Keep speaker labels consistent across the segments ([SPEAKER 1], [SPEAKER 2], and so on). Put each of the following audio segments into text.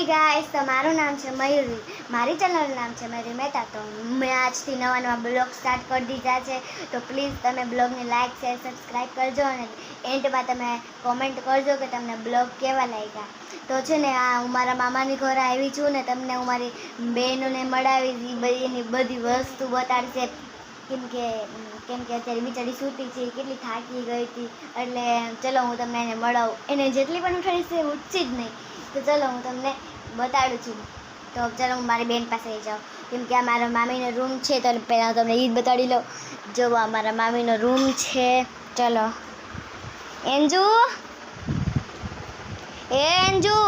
[SPEAKER 1] Hey guys, तो मारू नाम है मयूरी। मारी चैनल नाम है मयूरी मेहता। तो मैं आज थी नवा नवा ब्लॉग स्टार्ट कर दीधा है। तो प्लीज़ तमे ब्लॉग ने लाइक शेर सब्सक्राइब करजो और एंड में तमे कॉमेंट करजो कि तमने ब्लॉग केवा लाग्या। तो छे ने आ हूँ मारा मामानी घर आवी छूँ ने तमने हूँ मारी बहनोने मळावी एनी बधी वस्तु बताड़शे केम के अत्यारे बिचारी सूती छे केटली थाकी गई थी एटले चलो हूँ तमने एने मळावुं। एने जेटली पण उठाड़ी छे उठशी ज नहीं। तो चलो हूँ तमने बताड़ू छूं। तो चलो हूँ मारी बेन पासे आई जाऊँ केम के मारा मामीनो रूम है। तो पहला तमने ई ज बताड़ी लो। जो मारा मामीनो रूम है। चलो एंजू, ए एंजू,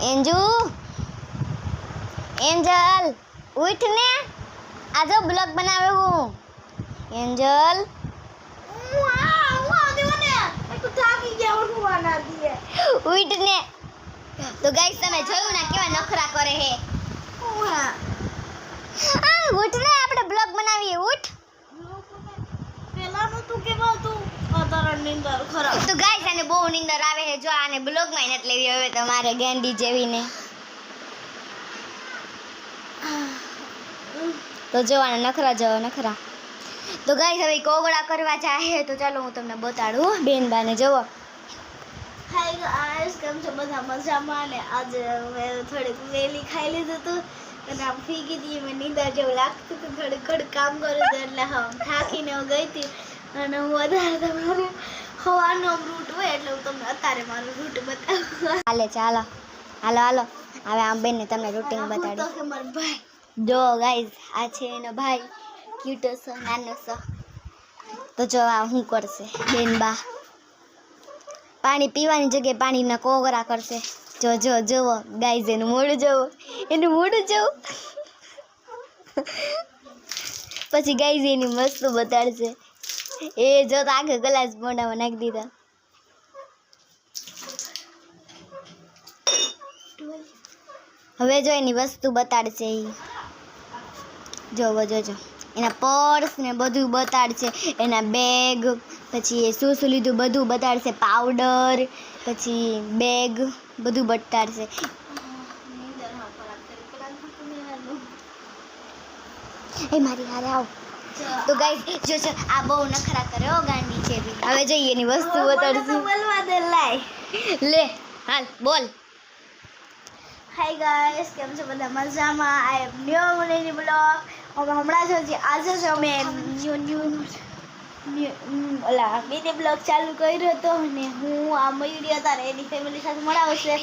[SPEAKER 1] एंजू, एंजल उठ ने आज ब्लॉग बनावे हूँ। एंजल उठ ने। तो गाइस तमे જોયું ના કેવા નખરા કરે હે। ઉઠ ને આપણે બ્લોગ બનાવીએ। ઉઠ
[SPEAKER 2] પેલાનું તું કેવા તું અતારણ નીંદર ખરાબ।
[SPEAKER 1] તો ગાઈસ આને બહુ નીંદર આવે છે। જો આને બ્લોગ માં નત લેવી હવે તમારે ગેંડી જેવી ને। તો જો આને નખરા જો નખરા। તો ગાઈસ હવે કોગળા કરવા જાય તો ચાલો હું તમને બતાડું બેન બાને જોવો।
[SPEAKER 2] હાય ગાઈસ કેમ છો બધા મજામાં ને આજે મેં થોડીક વેલી ખાઈ લીધું હતું અને આમ ફીકી હતી મને નીંદર જેવું લાગતું હતું થોડું કામ કર્યું હતું એટલે હું થાકીને ગઈ હતી અને હું વધારે તમારું હવાનો રૂટ હોય એટલે હું તમને અત્યારે મારું રૂટ બતાવું।
[SPEAKER 1] હાલે ચાલો હાલો હાલો હવે આમ બેન ને તમને રૂટિન બતાડી।
[SPEAKER 2] તો કે મારો ભાઈ
[SPEAKER 1] જો ગાઈસ આ છે એનો ભાઈ ક્યુટ છે નાનો છે। તો જો આ હું કરશે બેન બા पानी पीवानी जगह पानी ना कोगरा करसे। जो जो जो गाइस एनु मोडू जो पछी गाइस एनी मस्त बताड़शे। ए जो तो आगे ग्लास मोढामां नाखी दीधा। हवे जो एनी वस्तु बताड़शे। जो जो एना पर्स ने बधुं बताड़शे। एना बेग पछी शुं शुं लीधुं बधुं बताड़शे। पाउडर पछी बेग बधुं बताड़शे। ए मारी हारे आव। तो गाइस जो जो आ बहु नखरा करे हो गांडी छे भी। हवे जईए एनी वस्तु बताड़शे।
[SPEAKER 2] बोलवा दे लाय
[SPEAKER 1] ले हाल बोल।
[SPEAKER 2] हाय गाइस केम छो बधा मजामां। आई एम न्यू मुनेनी ब्लॉग। હવે હમણાં જ આજે જ અમે ઓલા મિની બ્લોગ ચાલુ કર્યો હતો અને હું આ મયુરી હતા એની ફેમિલી સાથે મળાવશે।